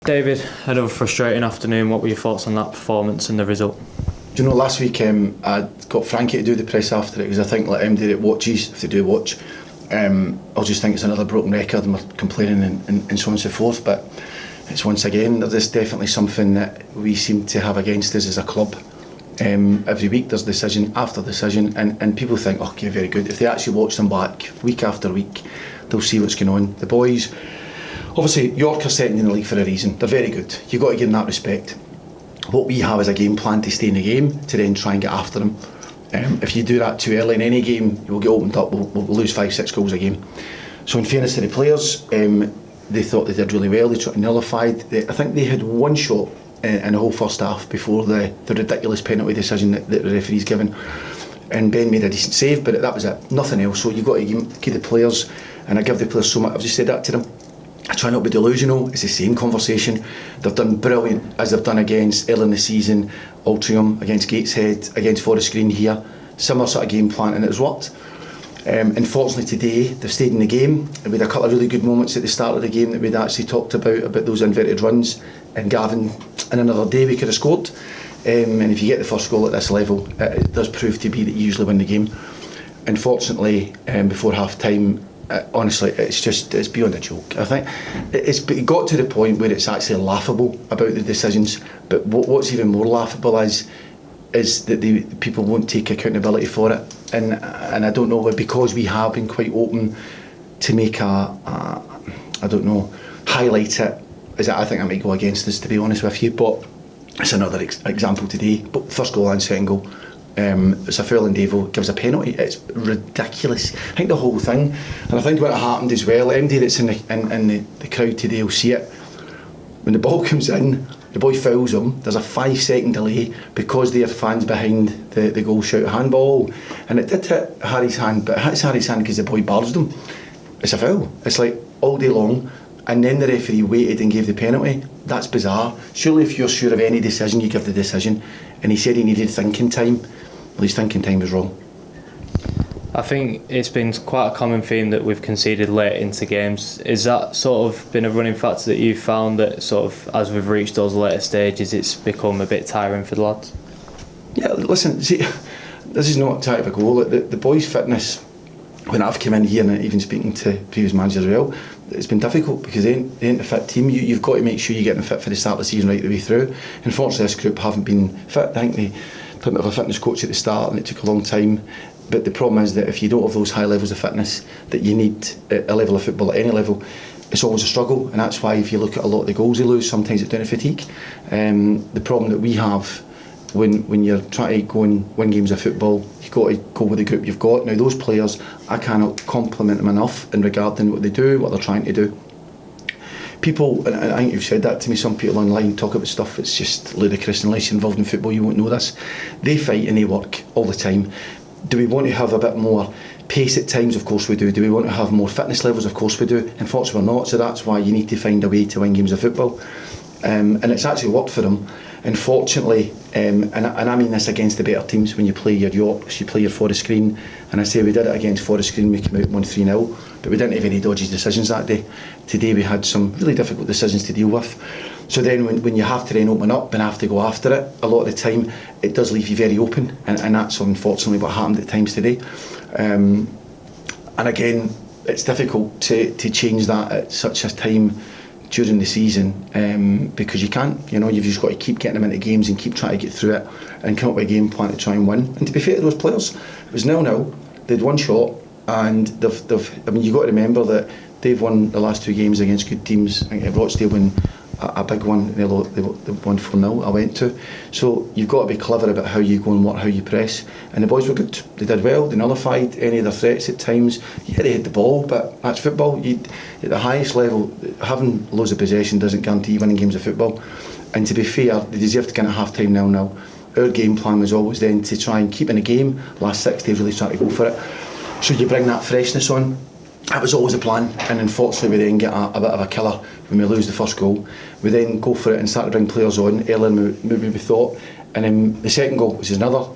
David, another frustrating afternoon. What were your thoughts on that performance and the result? Do you know, last week I got Frankie to do the press after it because I think like MD that watches, if they do watch, I'll just think it's another broken record and we're complaining and so on and so forth. But it's once again, there's definitely something that we seem to have against us as a club. Every week there's decision after decision and people think, oh, okay, very good. If they actually watch them back week after week, they'll see what's going on. The boys, obviously York are second in the league for a reason. They're very good. You've got to give them that respect. What we have is a game plan to stay in the game, to then try and get after them. If you do that too early in any game, you will get opened up, we'll lose 5-6 goals a game. So in fairness to the players, they thought they did really well. They tried to nullify. I think they had one shot in the whole first half before the ridiculous penalty decision that the referee's given, and Ben made a decent save, but that was it, nothing else. So you've got to give the players, and I give the players so much. I've just said that to them, I try not to be delusional. It's the same conversation. They've done brilliant as they've done against early in the season, Interim, against Gateshead, against Forest Green here. Similar sort of game plan, and it's worked. Unfortunately today they've stayed in the game. We had a couple of really good moments at the start of the game that we'd actually talked about those inverted runs, and Gavin, in another day we could have scored. And if you get the first goal at this level, it does prove to be that you usually win the game. Unfortunately, before half time, honestly, it's beyond a joke. I think it got to the point where it's actually laughable about the decisions. But what's even more laughable is that the people won't take accountability for it. And I don't know, because we have been quite open to make highlight it. I think that might go against us, to be honest with you. But it's another example today. But first goal and second goal. It's a foul and Devo gives a penalty. It's ridiculous. I think the whole thing, and I think what happened as well, MD that's in the crowd today will see it. When the ball comes in, the boy fouls him. There's a 5-second delay because there are fans behind the goal shout handball, and it did hit Harry's hand, but it hits Harry's hand because the boy barged him. It's a foul. It's like all day long, and then the referee waited and gave the penalty. That's bizarre. Surely if you're sure of any decision, you give the decision. And he said he needed thinking time. Well, his thinking time was wrong. I think it's been quite a common theme that we've conceded late into games. Is that sort of been a running factor that you've found, that sort of as we've reached those later stages it's become a bit tiring for the lads? Yeah, listen, see, this is not type of goal. The boys' fitness, when I've come in here and even speaking to previous managers as well, it's been difficult because they ain't a fit team. You've got to make sure you're getting fit for the start of the season right the way through. Unfortunately, this group haven't been fit. I think they put a fitness coach at the start and it took a long time. But the problem is that if you don't have those high levels of fitness that you need at a level of football, at any level, it's always a struggle. And that's why if you look at a lot of the goals they lose, sometimes it's down to fatigue. The problem that we have when you're trying to go and win games of football, you've got to go with the group you've got. Now those players, I cannot compliment them enough in regarding what they do, what they're trying to do. People, and I think you've said that to me, some people online talk about stuff that's just ludicrous. Unless you're involved in football, you won't know this. They fight and they work all the time. Do we want to have a bit more pace at times? Of course we do. Do we want to have more fitness levels? Of course we do. Unfortunately we're not, so that's why you need to find a way to win games of football. And it's actually worked for them. Unfortunately, and I mean this against the better teams, when you play your Yorks, you play your Forest Green, and I say we did it against Forest Green, we came out 1-3-0, but we didn't have any dodgy decisions that day. Today we had some really difficult decisions to deal with. So then when you have to then open up and have to go after it, a lot of the time it does leave you very open, and that's unfortunately what happened at times today. And again, it's difficult to change that at such a time during the season, because you can't, you've just got to keep getting them into games and keep trying to get through it and come up with a game plan to try and win. And to be fair to those players, it was 0-0, they'd one shot, and you've got to remember that they've won the last two games against good teams. I think Rochdale won a big one, they won 4-0 I went to. So you've got to be clever about how you go and work, how you press, and the boys were good. They did well, they nullified any of their threats at times. Yeah, they hit the ball, but that's football. At the highest level, having loads of possession doesn't guarantee winning games of football. And to be fair, they deserve to get at half time 0-0. Our game plan was always then to try and keep in the game, last 60 really trying to go for it. So you bring that freshness on. That was always the plan, and unfortunately we then get a bit of a killer when we lose the first goal. We then go for it and start to bring players on earlier than maybe we thought, and then the second goal, which is another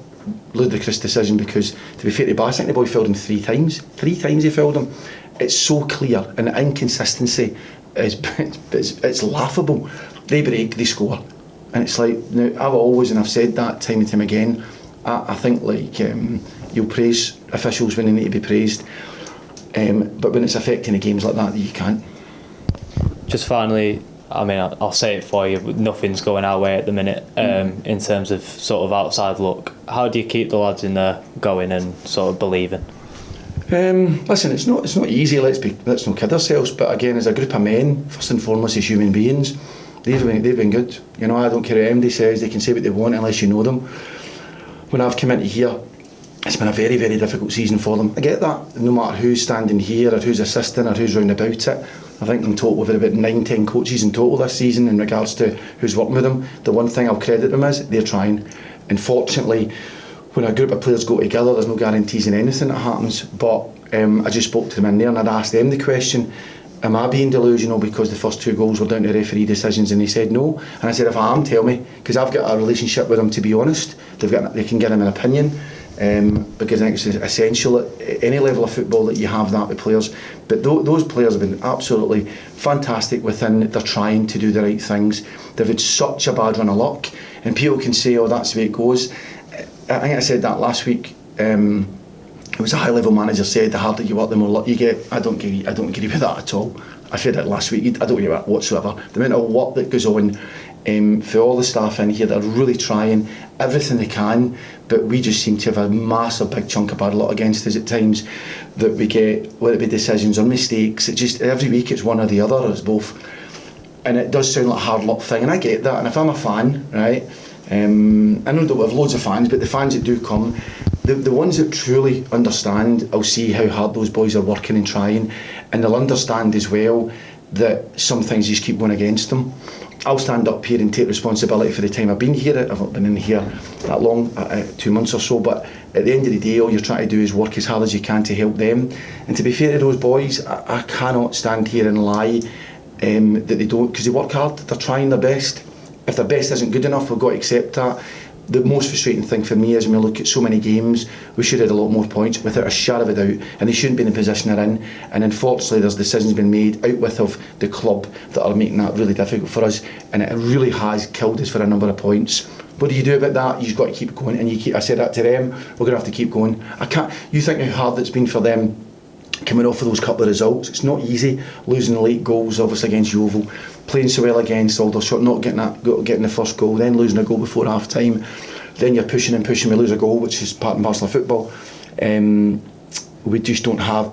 ludicrous decision, because to be fair to Bass, I think the boy fouled him 3 times. 3 times he fouled him. It's so clear, and the inconsistency is it's laughable. they break, they score. And it's like, now, I've always, and I've said that time and time again, I think like you'll praise officials when they need to be praised, but when it's affecting the games like that, you can't. Just finally, I mean, I'll say it for you, nothing's going our way at the minute in terms of sort of outside look. How do you keep the lads in there going and sort of believing? Listen, it's not easy, let's not kid ourselves, but again, as a group of men, first and foremost as human beings, they've been good. You know, I don't care what anybody says, they can say what they want unless you know them. When I've come into here, it's been a very, very difficult season for them. I get that, no matter who's standing here or who's assisting or who's round about it. I think in total we've had about 9-10 coaches in total this season in regards to who's working with them. The one thing I'll credit them is they're trying. Unfortunately, when a group of players go together, there's no guarantees in anything that happens. But I just spoke to them in there and I'd asked them the question, am I being delusional because the first 2 goals were down to referee decisions? And they said no. And I said, if I am, tell me, because I've got a relationship with them, to be honest. They can give them an opinion. Because I think it's essential at any level of football that you have that with players. But those players have been absolutely fantastic within their trying to do the right things. They've had such a bad run of luck, and people can say, oh, that's the way it goes. I think I said that last week. It was a high level manager said, the harder you work, the more luck you get. I don't agree with that at all. I said it last week, I don't agree with that whatsoever. The amount of work that goes on for all the staff in here that are really trying everything they can, but we just seem to have a massive big chunk of bad luck against us at times that we get, whether it be decisions or mistakes. It just, every week it's one or the other, or it's both. And it does sound like a hard luck thing, and I get that. And if I'm a fan, right, I know that we have loads of fans, but the fans that do come, the ones that truly understand, will see how hard those boys are working and trying, and they'll understand as well that some things just keep going against them. I'll stand up here and take responsibility for the time I've been here. I've not been in here that long, 2 months or so, but at the end of the day, all you're trying to do is work as hard as you can to help them. And to be fair to those boys, I cannot stand here and lie that they don't, because they work hard, they're trying their best. If their best isn't good enough, we've got to accept that. The most frustrating thing for me is when we look at so many games, we should have had a lot more points without a shadow of a doubt, and they shouldn't be in the position they're in. And unfortunately, there's decisions been made out with of the club that are making that really difficult for us, and it really has killed us for a number of points. What do you do about that? You've got to keep going, and I said that to them. We're going to have to keep going. You think how hard it's been for them coming off of those couple of results. It's not easy losing the late goals, obviously against Yeovil, playing so well against Aldershot, not getting the first goal, then losing a goal before half time, then you're pushing, we lose a goal, which is part and parcel of football. We just don't have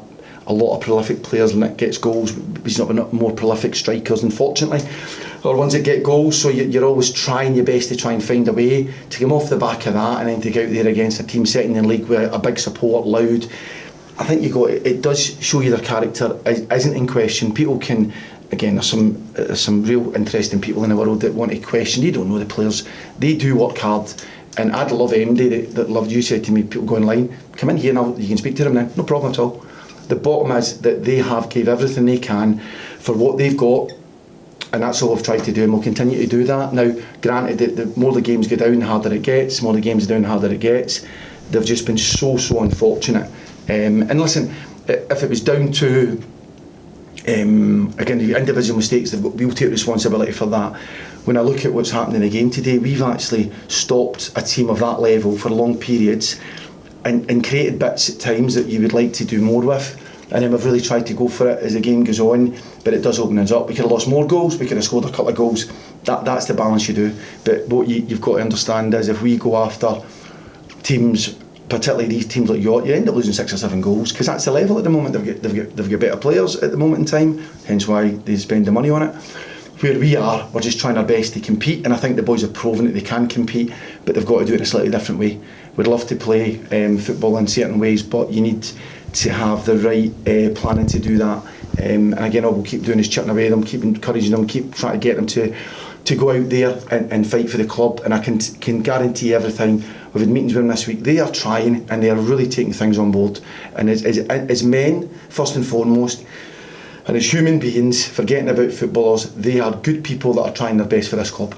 a lot of prolific players. Nick gets goals, he's not been more prolific strikers, unfortunately, or ones that get goals, so you're always trying your best to try and find a way to come off the back of that and then to go out there against a team setting in the league with a big support, loud. I think it does show you their character isn't in question. People can, again, there's some real interesting people in the world that want to question. You don't know the players. They do work hard, and I'd love MD that loved you said to me, people go online, come in here now, you can speak to them now, no problem at all. The bottom is that they have gave everything they can for what they've got, and that's all we've tried to do, and we'll continue to do that. Now, granted, the more the games go down, the harder it gets. The more the games go down, the harder it gets. They've just been so unfortunate. And listen, if it was down to again the individual mistakes, we'll take responsibility for that. When I look at what's happening in the game today, we've actually stopped a team of that level for long periods and created bits at times that you would like to do more with, and then we've really tried to go for it as the game goes on, but it does open us up. We could have lost more goals, we could have scored a couple of goals. That's the balance you do. But what you've got to understand is if we go after teams, particularly these teams like York, you end up losing 6 or 7 goals, because that's the level at the moment. They've got better players at the moment in time, hence why they spend the money on it. Where we are, we're just trying our best to compete, and I think the boys have proven that they can compete, but they've got to do it in a slightly different way. We'd love to play football in certain ways, but you need to have the right planning to do that. And again, all we'll keep doing is chipping away at them, keep encouraging them, keep trying to get them to go out there and fight for the club. And I can guarantee everything. We've had meetings with them this week. They are trying, and they are really taking things on board. And as men, first and foremost, and as human beings, forgetting about footballers, they are good people that are trying their best for this club.